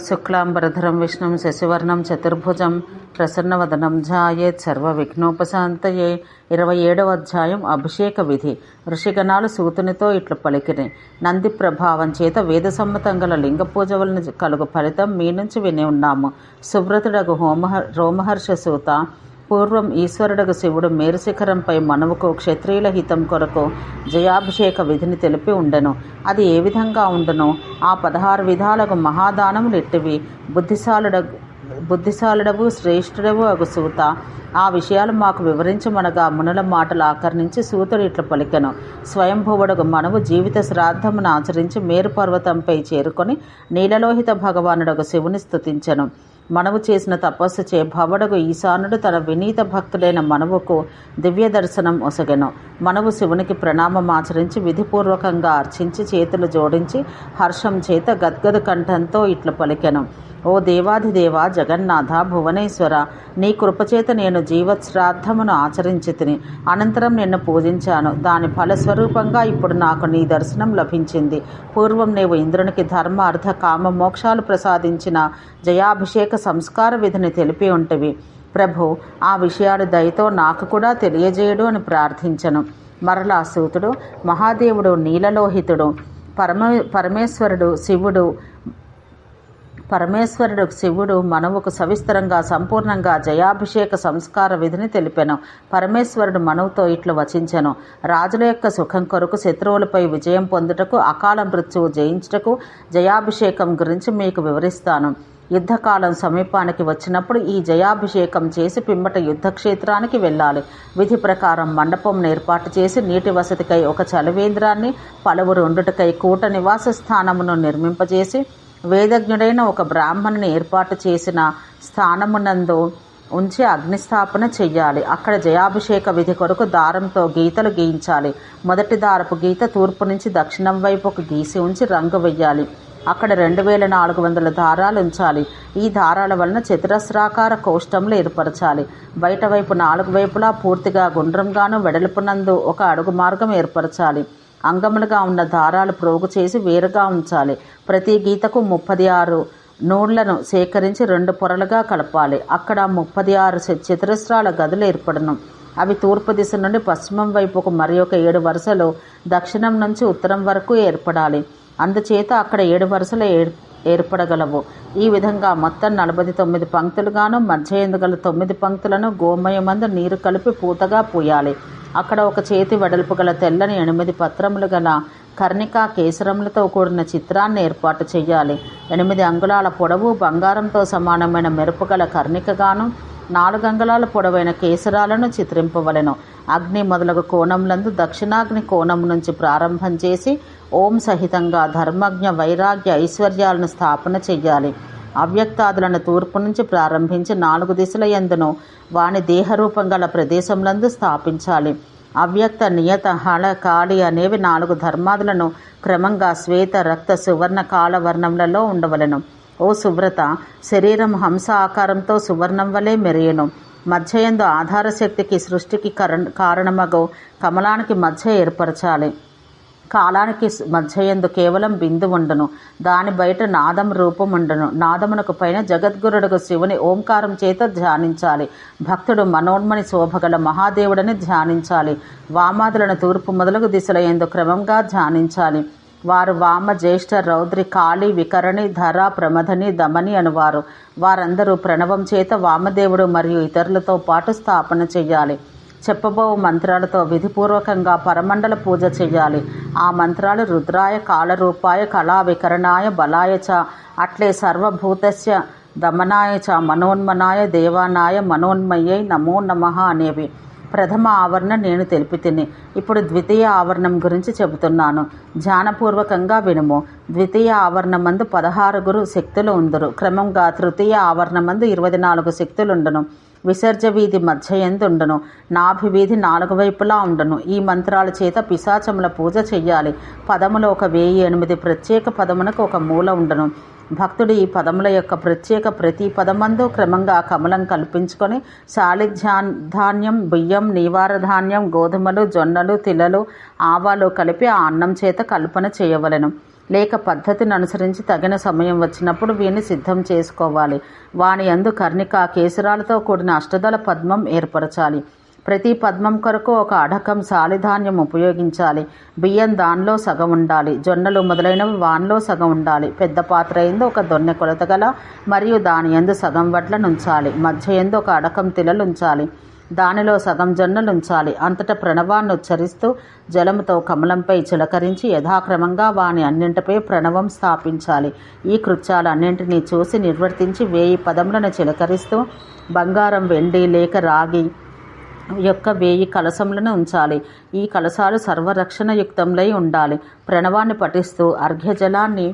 శుక్లాంబరధరం విష్ణుం శశివర్ణం చతుర్భుజం ప్రసన్నవదనం ధ్యాయేత్ సర్వవిఘ్నోపశాంతయే. 27వ అధ్యాయం అభిషేక విధి. ఋషిగణాలు సూతునితో ఇట్లు పలికిరి. నంది ప్రభావం చేత వేదసమ్మతం గల లింగ పూజ వలన కలుగు ఫలితం మీ నుంచి విని ఉన్నాము. సువ్రతుడగు రోమహర్ష సూత, పూర్వం ఈశ్వరుడగు శివుడు మేరుశిఖరంపై మనువుకు క్షత్రియుల హితం కొరకు జయాభిషేక విధిని తెలిపి ఉండెను. అది ఏ విధంగా ఉండునో ఆ 16 విధాలకు మహాదానములు ఎట్టివి. బుద్ధిశాలుడవు శ్రేష్ఠుడవు అగు సూత, ఆ విషయాలు మాకు వివరించమనగా మునుల మాటలు ఆకర్ణించి సూతుడు ఇట్లు పలికెను. స్వయంభువుడగు మనువు జీవిత శ్రాద్ధమును ఆచరించి మేరు పర్వతంపై చేరుకొని నీలలోహిత భగవానుడగు శివుని స్తుతించెను. మనువు చేసిన తపస్సు చే భవడగు ఈశానుడు తన వినీత భక్తుడైన మనువుకు దివ్య దర్శనం ఒసగెను. మనువు శివునికి ప్రణామం ఆచరించి విధిపూర్వకంగా అర్చించి చేతులు జోడించి హర్షం చేత గద్గద కంఠంతో ఇట్లు పలికెను. ఓ దేవాధిదేవ జగన్నాథ భువనేశ్వర, నీ కృపచేత నేను జీవశ్రాద్ధమును ఆచరించి తిని అనంతరం నిన్ను పూజించాను. దాని ఫలస్వరూపంగా ఇప్పుడు నాకు నీ దర్శనం లభించింది. పూర్వం నీవు ఇంద్రునికి ధర్మ అర్థ కామ మోక్షాలు ప్రసాదించిన జయాభిషేక సంస్కార విధిని తెలిపి ఉంటివి. ప్రభు, ఆ విషయాలు దయతో నాకు కూడా తెలియజేయడు అని ప్రార్థించను. మరలా సూతుడు, మహాదేవుడు నీలలోహితుడు పరమేశ్వరుడు శివుడు మనువుకు సవిస్తరంగా సంపూర్ణంగా జయాభిషేక సంస్కార విధిని తెలిపెను. పరమేశ్వరుడు మనువుతో ఇట్లు వచించెను. రాజుల యొక్క సుఖం కొరకు శత్రువులపై విజయం పొందుటకు అకాల మృత్యువు జయించుటకు జయాభిషేకం గురించి మీకు వివరిస్తాను. యుద్ధకాలం సమీపానికి వచ్చినప్పుడు ఈ జయాభిషేకం చేసి పిమ్మట యుద్ధక్షేత్రానికి వెళ్ళాలి. విధి ప్రకారం మండపం ఏర్పాటు చేసి నీటి వసతికై ఒక చలివేంద్రాన్ని, పలువురు ఉండుటకై కూట నివాస స్థానమును నిర్మింపజేసి వేదజ్ఞుడైన ఒక బ్రాహ్మణుని ఏర్పాటు చేసిన స్థానమునందు ఉంచి అగ్నిస్థాపన చెయ్యాలి. అక్కడ జయాభిషేక విధి కొరకు దారంతో గీతలు గీయించాలి. మొదటి దారపు గీత తూర్పు నుంచి దక్షిణం వైపుకు గీసి ఉంచి రంగు వెయ్యాలి. అక్కడ 2400 దారాలు ఉంచాలి. ఈ దారాల వలన చతురస్రాకార కోష్టములు ఏర్పరచాలి. బయట వైపు 4 వైపులా పూర్తిగా గుండ్రంగాను వెడల్పునందు ఒక అడుగు మార్గం ఏర్పరచాలి. అంగములుగా ఉన్న దారాలు ప్రోగు చేసి వేరుగా ఉంచాలి. ప్రతి గీతకు 36 నూళ్లను సేకరించి 2 పొరలుగా కలపాలి. అక్కడ 36 చతురస్రాల గదులు ఏర్పడను. అవి తూర్పు దిశ నుండి పశ్చిమం వైపుకు మరి ఒక 7 వరుసలు దక్షిణం నుంచి ఉత్తరం వరకు ఏర్పడాలి. అందుచేత అక్కడ 7 వరుసలు ఏర్పడగలవు. ఈ విధంగా మొత్తం 49 పంక్తులుగాను మధ్య ఎందుగల 9 పంక్తులను గోమయమందు నీరు కలిపి పూతగా పూయాలి. అక్కడ ఒక చేతి వెడల్పు గల తెల్లని 8 పత్రములు గల కర్ణికా కేసరములతో కూడిన చిత్రాన్ని ఏర్పాటు చేయాలి. 8 అంగుళాల పొడవు బంగారంతో సమానమైన మెరుపుగల కర్ణికగాను 4 అంగుళాల పొడవైన కేసరాలను చిత్రింపవలెను. అగ్ని మొదలగు కోణములందు దక్షిణాగ్ని కోణం నుంచి ప్రారంభం చేసి ఓం సహితంగా ధర్మజ్ఞ వైరాగ్య ఐశ్వర్యాలను స్థాపన చెయ్యాలి. అవ్యక్తాదులను తూర్పు నుంచి ప్రారంభించి 4 దిశల యందును వాని దేహరూపం గల ప్రదేశములందు స్థాపించాలి. అవ్యక్త నియత హళ కాళి అనేవి 4 ధర్మాదులను క్రమంగా శ్వేత రక్త సువర్ణ కాళవర్ణములలో ఉండవలెను. ఓ సువ్రత, శరీరం హంస ఆకారంతో సువర్ణం వలె మెరియును. మధ్యయందు ఆధారశక్తికి సృష్టికి కారణమగు కమలానికి మధ్య ఏర్పరచాలి. కాలానికి మధ్యయందు కేవలం బిందు ఉండును. దాని బయట నాదం రూపం ఉండును. నాదమునకు పైన జగద్గురుడుగు శివుని ఓంకారం చేత ధ్యానించాలి. భక్తుడు మనోన్మని శోభగల మహాదేవుడని ధ్యానించాలి. వామాదులను తూర్పు మొదలగు దిశల యందు క్రమంగా ధ్యానించాలి. వారు వామ, జ్యేష్ఠ, రౌద్రి, కాళి, వికరణి, ధర, ప్రమథని, దమని అనువారు. వారందరూ ప్రణవం చేత వామదేవుడు మరియు ఇతరులతో పాటు స్థాపన చెయ్యాలి. చెప్పబోవు మంత్రాలతో విధిపూర్వకంగా పరమండల పూజ చెయ్యాలి. ఆ మంత్రాలు రుద్రాయ, కాళరూపాయ, కళా వికరణాయ, బలాయ చ, అట్లే సర్వభూతస్య దమనాయ చ, మనోన్మనాయ, దేవానాయ, మనోన్మయ్యై నమో నమః అనేవి. ప్రథమ ఆవరణ నేను తెలిపి తిని. ఇప్పుడు ద్వితీయ ఆవరణం గురించి చెబుతున్నాను. ధ్యానపూర్వకంగా వినుము. ద్వితీయ ఆవరణమందు 16 శక్తులు ఉందురు. క్రమంగా తృతీయ ఆవరణమందు 24 శక్తులుండును. విసర్జ వీధి మధ్యయందు ఉండును. నాభి వీధి 4 వైపులా ఉండును. ఈ మంత్రాల చేత పిశాచముల పూజ చెయ్యాలి. పదములు ఒక 1008 ప్రత్యేక పదమునకు ఒక మూల ఉండును. భక్తుడు ఈ పదముల యొక్క ప్రతి పదమందు క్రమంగా కమలం కల్పించుకొని శాలిధాన్యం, బియ్యం, నీవార ధాన్యం, గోధుమలు, జొన్నలు, తిలలు, ఆవాలు కలిపి ఆ అన్నం చేత కల్పన చేయవలెను. లేక పద్ధతిని అనుసరించి తగిన సమయం వచ్చినప్పుడు వీని సిద్ధం చేసుకోవాలి. వాని యందు కర్ణిక కేసరాలతో కూడిన అష్టదళ పద్మం ఏర్పరచాలి. ప్రతి పద్మం కొరకు ఒక అఢకం సాలిధాన్యం ఉపయోగించాలి. బియ్యం దానిలో సగం ఉండాలి. జొన్నలు మొదలైనవి వానిలో సగం ఉండాలి. పెద్ద పాత్ర యందు ఒక దొన్నె కొలత గల మరియు దాని యందు సగం వడ్లనుంచాలి. మధ్య యందు ఒక అఢకం తిలలుంచాలి. దానిలో సగం జొన్నలుంచాలి. అంతటా ప్రణవాన్ని ఉచ్చరిస్తూ జలముతో కమలంపై చిలకరించి యథాక్రమంగా వాని అన్నింటిపై ప్రణవం స్థాపించాలి. ఈ కృత్యాలన్నింటినీ చూసి నిర్వర్తించి 1000 పదములను చిలకరిస్తూ బంగారం, వెండి లేక రాగి యొక్క 1000 కలశములను ఉంచాలి. ఈ కలశాలు సర్వరక్షణయుక్తములై ఉండాలి. ప్రణవాన్ని పఠిస్తూ అర్ఘ్యజలాన్ని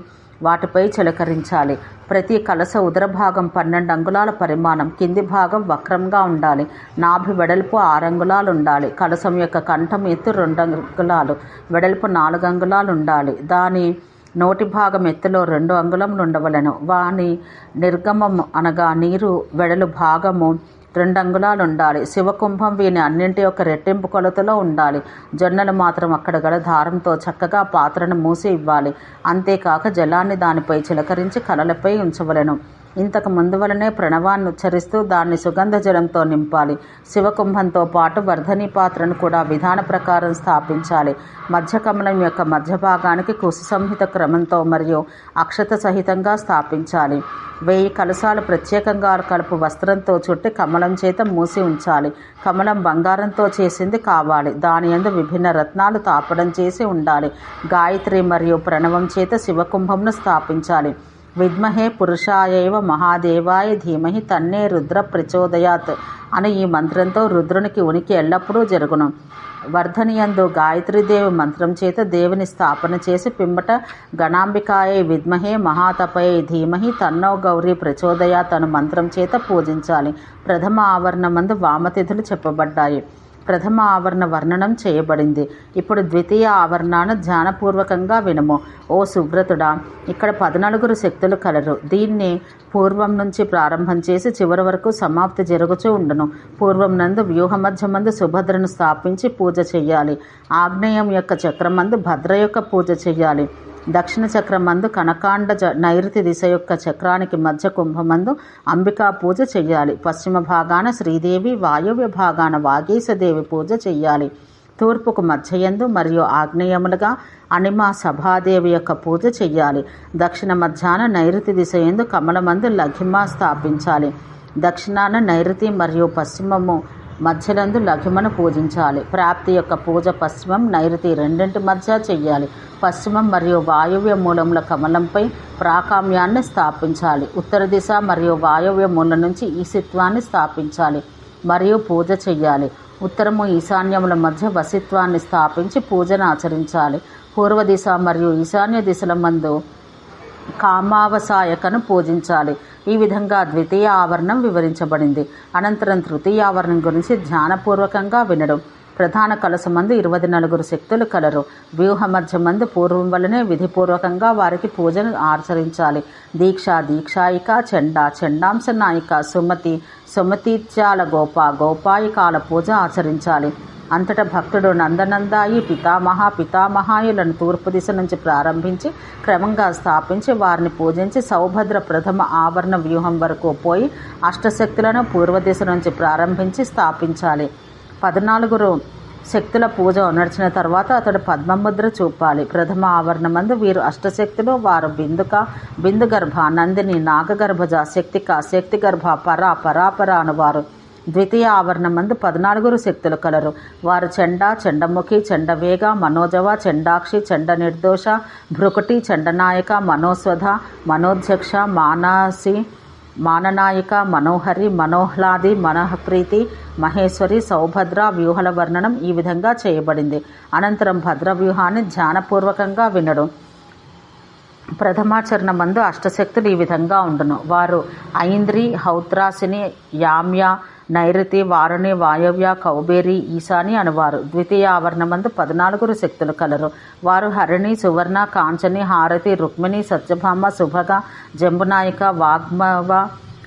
వాటిపై చిలకరించాలి. ప్రతి కలశ ఉదర భాగం 12 అంగుళాల పరిమాణం, కింది భాగం వక్రంగా ఉండాలి. నాభి వెడల్పు 6 అంగుళాలు ఉండాలి. కలశం యొక్క కంఠం ఎత్తు 2 అంగుళాలు, వెడల్పు 4 అంగుళాలు ఉండాలి. దాని నోటి భాగం ఎత్తులో 2 అంగుళములు ఉండవలెను. వాని నిర్గమం అనగా నీరు వెడలు భాగము 2 అంగుళాలు ఉండాలి. శివకుంభం వీని అన్నింటి యొక్క రెట్టింపు కొలతలో ఉండాలి. జొన్నలు మాత్రం అక్కడ గల దారంతో చక్కగా పాత్రను మూసి ఇవ్వాలి. అంతేకాక జలాన్ని దానిపై చిలకరించి కలలపై ఉంచవలెను. ఇంతకు ముందు వలనే ప్రణవాన్ని ఉచ్చరిస్తూ దాన్ని సుగంధ జలంతో నింపాలి. శివకుంభంతో పాటు వర్ధని పాత్రను కూడా విధాన ప్రకారం స్థాపించాలి. మధ్య కమలం యొక్క మధ్య భాగానికి కుశ సంహిత క్రమంతో మరియు అక్షత సహితంగా స్థాపించాలి. 1000 కలశాలు ప్రత్యేకంగా కలుపు వస్త్రంతో చుట్టి కమలం చేత మూసి ఉంచాలి. కమలం బంగారంతో చేసింది కావాలి. దాని యందు విభిన్న రత్నాలు తాపడం చేసి ఉండాలి. గాయత్రి మరియు ప్రణవం చేత శివకుంభంను స్థాపించాలి. విద్మహే పురుషాయైవ మహాదేవాయ ధీమహి తన్నే రుద్ర ప్రచోదయాత్ అని ఈ మంత్రంతో రుద్రునికి ఉనికి ఎల్లప్పుడూ జరుగును. వర్ధనియందు గాయత్రీదేవి మంత్రం చేత దేవుని స్థాపన చేసి పిమ్మట గణాంబికాయై విద్మహే మహాతపయై ధీమహి తన్నో గౌరీ ప్రచోదయాత్ అను మంత్రం చేత పూజించాలి. ప్రథమ ఆవరణమందు వామతిథులు చెప్పబడ్డాయి. ప్రథమ ఆవరణ వర్ణనం చేయబడింది. ఇప్పుడు ద్వితీయ ఆవరణను ధ్యానపూర్వకంగా వినుము. ఓ సువ్రతుడా, ఇక్కడ 14 శక్తులు కలరు. దీన్ని పూర్వం నుంచి ప్రారంభం చేసి చివరి వరకు సమాప్తి జరుగుతూ ఉండును. పూర్వం నందు వ్యూహమధ్యమందు సుభద్రను స్థాపించి పూజ చెయ్యాలి. ఆగ్నేయం యొక్క చక్రమందు భద్ర యొక్క పూజ చెయ్యాలి. దక్షిణ చక్రమందు కనకాండ నైరుతి దిశ యొక్క చక్రానికి మధ్య కుంభమందు అంబికా పూజ చెయ్యాలి. పశ్చిమ భాగాన శ్రీదేవి, వాయువ్య భాగాన వాగీశదేవి పూజ చెయ్యాలి. తూర్పుకు మధ్యయందు మరియు ఆగ్నేయములుగా అనిమ సభాదేవి యొక్క పూజ చెయ్యాలి. దక్షిణ మధ్యాహ్న నైరుతి దిశ యందు కమలమందు లఘిమ స్థాపించాలి. దక్షిణాన నైరుతి మరియు పశ్చిమము మధ్యలందు లఘిమను పూజించాలి. ప్రాప్తి యొక్క పూజ పశ్చిమం, నైరుతి రెండింటి మధ్య చెయ్యాలి. పశ్చిమం మరియు వాయువ్య మూలముల కమలంపై ప్రాకామ్యాన్ని స్థాపించాలి. ఉత్తర దిశ మరియు వాయువ్య మూల నుంచి ఈశిత్వాన్ని స్థాపించాలి మరియు పూజ చెయ్యాలి. ఉత్తరము ఈశాన్యముల మధ్య వసిత్వాన్ని స్థాపించి పూజను ఆచరించాలి. పూర్వ దిశ మరియు ఈశాన్య దిశల మందు కామావసాయకను పూజించాలి. ఈ విధంగా ద్వితీయ ఆవరణం వివరించబడింది. అనంతరం తృతీయ ఆవరణం గురించి ధ్యానపూర్వకంగా వినడం. ప్రధాన కలశమందు 24 శక్తులు కలరు. వ్యూహ మధ్యమందు పూర్వం వలనే విధిపూర్వకంగా వారికి పూజను ఆచరించాలి. దీక్ష, దీక్షాయిక, చండాంశ నాయిక, సుమతీత్యాల గోపాయికాల పూజ ఆచరించాలి. అంతటా భక్తుడు నందనందాయి, పితామహాయులను తూర్పు దిశ నుంచి ప్రారంభించి క్రమంగా స్థాపించి వారిని పూజించి సౌభద్ర ప్రథమ ఆవరణ వ్యూహం వరకు పోయి అష్టశక్తులను పూర్వ దిశ నుంచి ప్రారంభించి స్థాపించాలి. 14 శక్తుల పూజ నడిచిన తర్వాత అతడు పద్మముద్ర చూపాలి. ప్రథమ ఆవరణమందు వీరు అష్టశక్తులు. వారు బిందుగర్భ, నందిని, నాగగర్భజ, శక్తిగర్భ, పరాపర అనువారు. ద్వితీయ ఆవరణమందు 14 శక్తులు కలరు. వారు చండముఖి, చండవేగ, మనోజవ, చండాక్షి, చండ నిర్దోష, భృకుటి, చండనాయక, మనోస్వధ, మనోధ్యక్ష, మాననాయిక, మనోహరి, మనోహ్లాది, మనఃప్రీతి, మహేశ్వరి, సౌభద్ర వ్యూహల వర్ణనం ఈ విధంగా చేయబడింది. అనంతరం భద్ర వ్యూహాన్ని ధ్యానపూర్వకంగా వినడం. ప్రథమాచరణ మందు అష్టశక్తులు ఈ విధంగా ఉండును. వారు ఐంద్రి, హౌత్రాసిని, యామ్య, నైరుతి, వారుణి, వాయవ్య, కౌబేరి, ఈశాని అనువారు. ద్వితీయ ఆవరణమందు 14 శక్తులు కలరు. వారు హరిణి, సువర్ణ, కాంచని, హారతి, రుక్మిణి, సత్యభామ, సుభగ, జంబునాయిక, వాగ్మవ,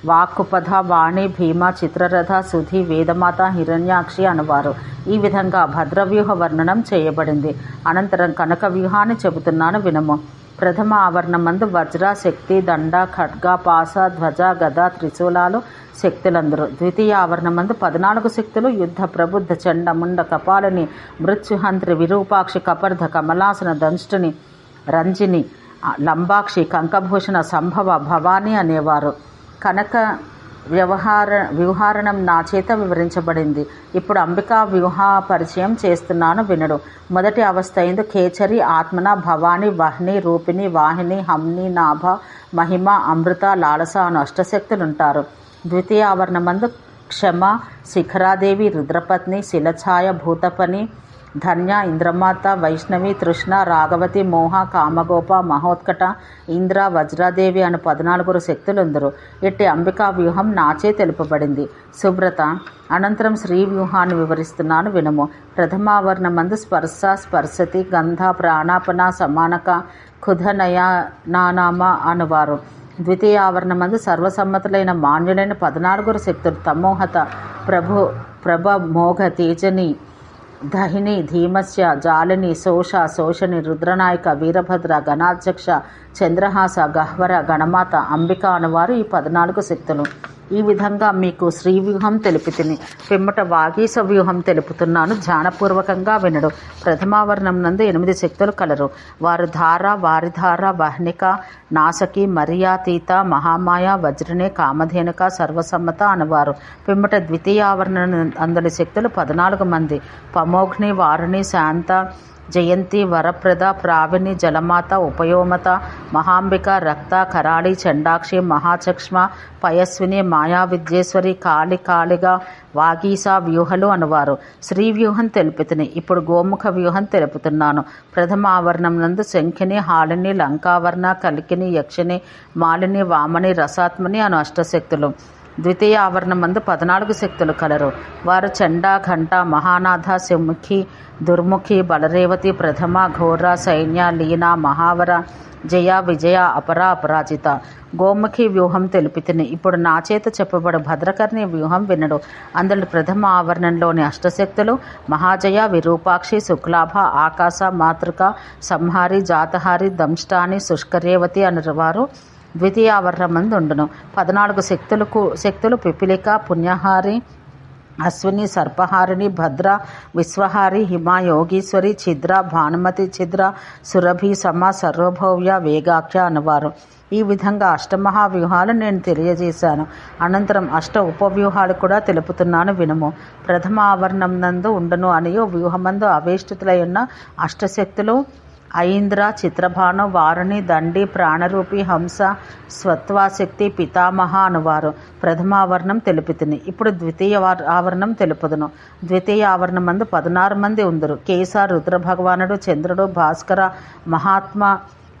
వాక్కుపథ, వాణి, భీమ, చిత్రరథ, సుధి, వేదమాత, హిరణ్యాక్షి అనువారు. ఈ విధంగా భద్రవ్యూహ వర్ణనం చేయబడింది. అనంతరం కనక వ్యూహాన్ని చెబుతున్నాను వినము. ప్రథమ ఆవరణమందు వజ్ర, శక్తి, దండ, ఖడ్గ, పాస, ధ్వజ, గద, త్రిశూలాలు శక్తులందరూ. ద్వితీయ ఆవరణమందు 14 శక్తులు యుద్ధ, ప్రబుద్ధ, చండ, ముండ, కపాలిని, మృత్యుహంత్రి, విరూపాక్షి, కపర్ధ, కమలాసన, దంష్టిని, రంజిని, లంబాక్షి, కంకభూషణ, సంభవ, భవాని అనేవారు. కనక వ్యూహారణం నా చేత వివరించబడింది. ఇప్పుడు అంబికా వ్యూహ పరిచయం చేస్తున్నాను వినడు. మొదటి అవస్థ ఎందు ఖేచరి, ఆత్మన, భవాని, వహ్ని, రూపిణి, వాహిని, హంని, నాభ, మహిమ, అమృత, లాలస అను అష్టశక్తులుంటారు. ద్వితీయ ఆవరణమందు క్షమ, శిఖరాదేవి, రుద్రపత్ని, శిలఛాయ, భూతపని, ధన్య, ఇంద్రమాత, వైష్ణవి, తృష్ణ, రాఘవతి, మోహ, కామగోప, మహోత్కట, ఇంద్ర, వజ్రాదేవి అను 14 శక్తులుందరు. ఇట్టి అంబికా వ్యూహం నాచే తెలుపబడింది. శుభ్రత. అనంతరం శ్రీ వ్యూహాన్ని వివరిస్తున్నాను వినుము. ప్రథమావరణమందు స్పర్శ, స్పర్శతి, గంధ, ప్రాణాపన, సమానక, ఖుధనయనానామ అనువారు. ద్వితీయ ఆవరణమందు సర్వసమ్మతులైన మాన్యులైన 14 శక్తులు తమోహత, ప్రభ, మోఘ, తేజని, దహిని, ధీమస్య, జాలిని, శోష, శోషని, రుద్రనాయక, వీరభద్ర, గణాధ్యక్ష, చంద్రహాస, గహ్వర, గణమాత, అంబిక అనువారు ఈ 14 శక్తులు. ఈ విధంగా మీకు శ్రీవ్యూహం తెలిపితిని. పిమ్మట వాగీశ వ్యూహం తెలుపుతున్నాను, ధ్యానపూర్వకంగా వినడు. ప్రథమావరణం నందు 8 శక్తులు కలరు. వారు ధార, వారిధార, వహ్నిక, నాసకి, మర్యాతీత, మహామాయ, వజ్రనే, కామధేనుక, సర్వసమ్మత అనువారు. పిమ్మట ద్వితీయావరణ అందలి శక్తులు 14 మంది. పమోఘ్ని, వారుణి, శాంత, జయంతి, వరప్రద, ప్రావిణి, జలమాత, ఉపయోమత, మహాంబిక, రక్త, కరాళి, చండాక్షి, మహాచక్ష్మ, పయస్విని, మాయావిద్యేశ్వరి, కాళిగా, వాగీస వ్యూహలు అనువారు. శ్రీ వ్యూహం తెలుపుతుని. ఇప్పుడు గోముఖ వ్యూహం తెలుపుతున్నాను. ప్రథమ ఆవరణం నందు శంఖిని, హాళిని, లంకావర్ణ, కలికిని, యక్షిని, మాలిని, వామని, రసాత్మని అను అష్టశక్తులు. ద్వితీయ ఆవరణమందు 14 శక్తులు కలరు. వారు చండ, ఘంట, మహానాథ, శిముఖి, దుర్ముఖి, బలరేవతి, ప్రథమ, ఘోర, సైన్య, లీన, మహావర, జయ, విజయ, అపర, అపరాజిత. గోముఖి వ్యూహం తెలిపితిని. ఇప్పుడు నా చేత చెప్పబడు భద్రకర్ణి వ్యూహం వినడు. అందులో ప్రథమ ఆవరణంలోని అష్టశక్తులు మహాజయ, విరూపాక్షి, శుక్లాభ, ఆకాశ, మాతృక, సంహారి, జాతహారి, దంష్టాని, శుష్కరేవతి అనువారు ద్వితీయ ఆవరణమందు ఉండును. 14 శక్తులు పిపిలిక, పుణ్యహారి, అశ్విని, సర్పహారిణి, భద్ర, విశ్వహారి, హిమ, యోగీశ్వరి, ఛిద్ర, భానుమతి, ఛిద్ర, సురభి, సమ, సర్వభౌవ్య, వేగాఖ్య అనువారు. ఈ విధంగా అష్టమహావ్యూహాలు నేను తెలియజేశాను. అనంతరం అష్ట ఉపవ్యూహాలు కూడా తెలుపుతున్నాను వినుము. ప్రథమ ఆవరణం నందు ఉండును అనియో వ్యూహమందు అవేష్టితులై ఉన్న అష్టశక్తులు ఐంద్ర, చిత్రభాను, వారుణి, దండి, ప్రాణరూపి, హంస, స్వత్వాశక్తి, పితామహ అనువారు. ప్రథమావరణం తెలుపుతుని. ఇప్పుడు ద్వితీయ ఆవరణం తెలుపుదును. ద్వితీయ ఆవరణమందు 16 మంది ఉందరు. కేశ, రుద్రభగవానుడు, చంద్రుడు, భాస్కర, మహాత్మ,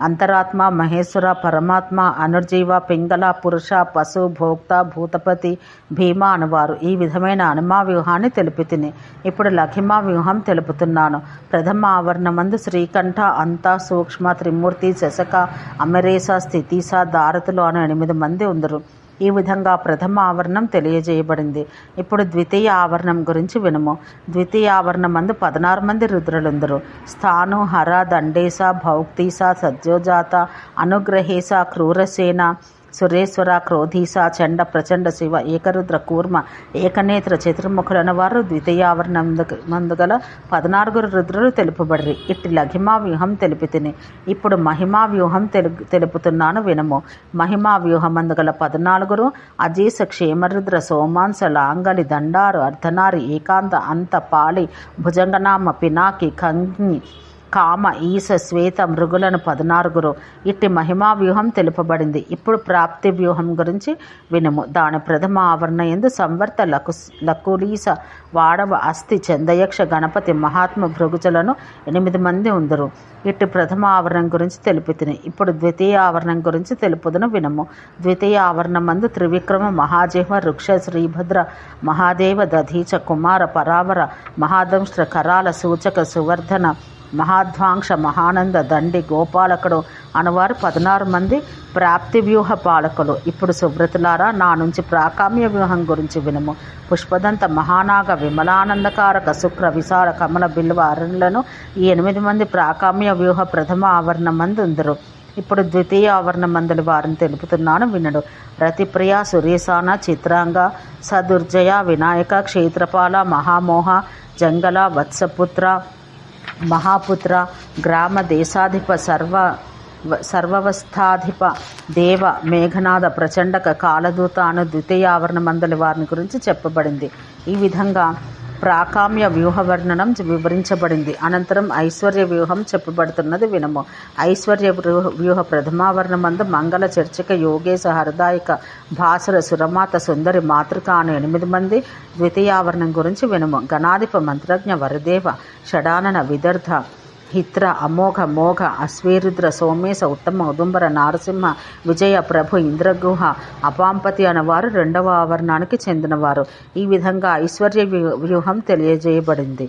అంతరాత్మ, మహేశ్వర, పరమాత్మ, అనుర్జీవ, పింగళ, పురుష, పశు, భోక్త, భూతపతి, భీమ అనువారు. ఈ విధమైన హనుమా వ్యూహాన్ని తెలిపితిని. ఇప్పుడు లఘిమా వ్యూహం తెలుపుతున్నాను. ప్రథమ ఆవరణమందు శ్రీకంఠ, అంత, సూక్ష్మ, త్రిమూర్తి, శశక, అమరేశ, స్థితిశ, దారతులు అను 8 మంది ఉందరు. ఈ విధంగా ప్రథమ ఆవరణం తెలియజేయబడింది. ఇప్పుడు ద్వితీయ ఆవరణం గురించి వినుము. ద్వితీయ ఆవరణమందు 16 మంది రుద్రులుందరు. స్థాను, హర, దండేశ, భౌక్తీశ, సద్యోజాత, అనుగ్రహేశ, క్రూరసేన, సురేశ్వర, క్రోధీశ, చండ, ప్రచండ, శివ, ఏకరుద్ర, కూర్మ, ఏకనేత్ర, చతుర్ముఖులైన వారు ద్వితీయావరణమందు గల 14 రుద్రులు తెలుపబడిరి. ఇట్టి లఘిమా వ్యూహం తెలిపితిని. ఇప్పుడు మహిమా వ్యూహం తెలుపుతున్నాను వినము. మహిమా వ్యూహమందు గల 14 అజీస, క్షేమరుద్ర, సోమాంస, లాంగలి, దండారు, అర్ధనారి, ఏకాంత, అంత, పాళి, భుజంగనామ, పినాకి, కంగి, కామ, ఈశ, శ్వేత మృగులను 14. ఇట్టి మహిమా వ్యూహం తెలుపబడింది. ఇప్పుడు ప్రాప్తి వ్యూహం గురించి వినుము. దాని ప్రథమ ఆవరణ యందు సంవర్త, లకులీస, వాడవ, అస్థి, చందయక్ష, గణపతి, మహాత్మ, భృగుజలను 8 మంది ఉందరు. ఇట్టి ప్రథమ ఆవరణం గురించి తెలిపితిని. ఇప్పుడు ద్వితీయ ఆవరణం గురించి తెలుపుదును వినము. ద్వితీయ ఆవరణమందు త్రివిక్రమ, మహాజిహ్వ, వృక్ష, శ్రీభద్ర, మహాదేవ, దధీచ, కుమార, పరావర, మహాదంష్ట్ర, కరాల, సూచక, సువర్ధన, మహాధ్వాంక్ష, మహానంద, దండి, గోపాలకుడు అనువారు 16 మంది ప్రాప్తి వ్యూహ పాలకులు. ఇప్పుడు సుబ్రతులారా, నా నుంచి ప్రాకామ్య వ్యూహం గురించి వినుము. పుష్పదంత, మహానాగ, విమలానందకారక, శుక్ర, విశాల, కమల, బిల్వ, అరణ్యులను ఈ 8 మంది ప్రాకామ్య వ్యూహ ప్రథమ ఆవరణమందు ఉందరు. ఇప్పుడు ద్వితీయ ఆవరణ మందలి వారిని తెలుపుతున్నాను వినడు. రతిప్రియ, సురేశాన, చిత్రాంగ, సదుర్జయ, వినాయక, క్షేత్రపాల, మహామోహ, జంగల, వత్సపుత్ర, మహాపుత్ర, గ్రామ దేశాధిప, సర్వవస్థాధిప, దేవ, మేఘనాథ, ప్రచండక, కాలదూత అను ద్వితీయ ఆవరణ మందలి వారిని గురించి చెప్పబడింది. ఈ విధంగా ప్రాకామ్య వ్యూహ వర్ణనం వివరించబడింది. అనంతరం ఐశ్వర్య వ్యూహం చెప్పబడుతున్నది వినము. ఐశ్వర్య వ్యూహ ప్రథమావరణమందు మంగళ, చర్చిక, యోగేశ, హరదాయక, భాసుర, సురమాత, సుందరి, మాతృక అను 8 మంది ద్వితీయావరణం గురించి వినము. గణాధిప, మంత్రజ్ఞ, వరదేవ, షడానన, విదర్ధ, హిత్ర, అమోఘ, మోఘ, అశ్వీరుద్ర, సోమేశ, ఉత్తమ, ఉదుంబర, నారసింహ, విజయ, ప్రభు, ఇంద్రగుహ, అపాంపతి అనేవారు 2వ ఆవరణానికి చెందినవారు. ఈ విధంగా ఐశ్వర్య వ్యూహం తెలియజేయబడింది.